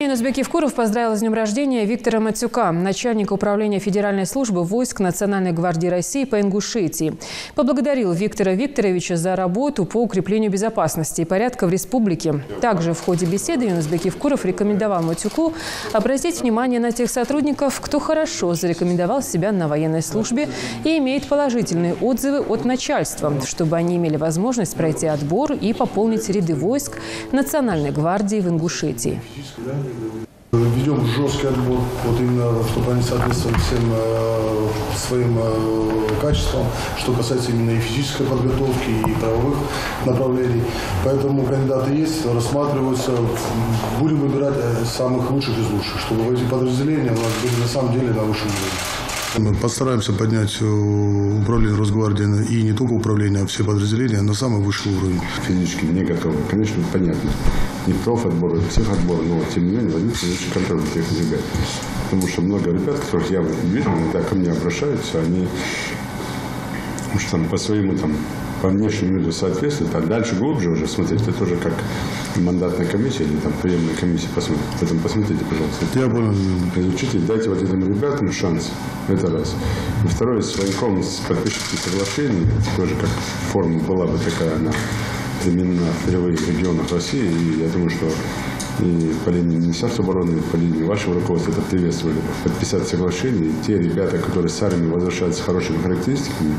Юнусбек Евкуров поздравил с днем рождения Виктора Матюка, начальника управления Федеральной службы войск Национальной гвардии России по Ингушетии. Поблагодарил Виктора Викторовича за работу по укреплению безопасности и порядка в республике. Также в ходе беседы Юнусбек Евкуров рекомендовал Матюку обратить внимание на тех сотрудников, кто хорошо зарекомендовал себя на военной службе и имеет положительные отзывы от начальства, чтобы они имели возможность пройти отбор и пополнить ряды войск Национальной гвардии в Ингушетии. Ведем жесткий отбор, вот именно, чтобы они соответствовали всем своим качествам, что касается именно и физической подготовки, и правовых направлений. Поэтому кандидаты есть, рассматриваются. Будем выбирать самых лучших из лучших, чтобы эти подразделения у нас были на самом деле на высшем уровне. Мы постараемся поднять управление Росгвардии и не только управление, а все подразделения на самый высший уровень. Физически не готовы. Конечно, понятно. Не профотбор, а психотбор, но тем не менее возьмите лучше контроль этих ребят. Потому что много ребят, которых я вижу, иногда ко мне обращаются, они уж там по своему по внешнему виду соответствуют, а дальше глубже уже смотреть, это тоже как мандатная комиссия или приемная комиссия посмотрит. Поэтому посмотрите, пожалуйста. Я понял. Изучите, дайте вот этим ребятам шанс. Это раз. И второе, с военкомом подпишите соглашение, тоже как форма была бы такая, она применена впервые в регионах России. И я думаю, что и по линии Министерства обороны, и по линии вашего руководства это приветствовали. Подписать соглашение. И те ребята, которые с армии возвращаются с хорошими характеристиками,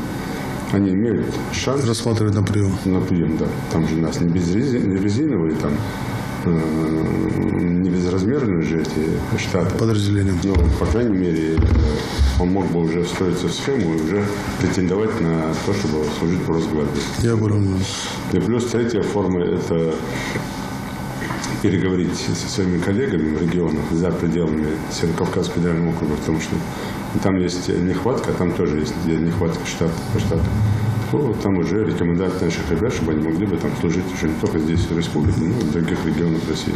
они имеют шанс рассматривать на прием. На прием, да. Там же у нас не резиновые, не безразмерные же эти штаты. Подразделения. Но, по крайней мере, он мог бы уже встроиться в схему и уже претендовать на то, чтобы служить в Росгвардии. Я понял. И плюс третья форма – это переговорить со своими коллегами в регионах за пределами Северо-Кавказского федерального округа, потому что там есть нехватка, там тоже есть нехватка по штату. То там уже рекомендации наших ребят, чтобы они могли бы там служить уже не только здесь, в республике, но и в других регионах России.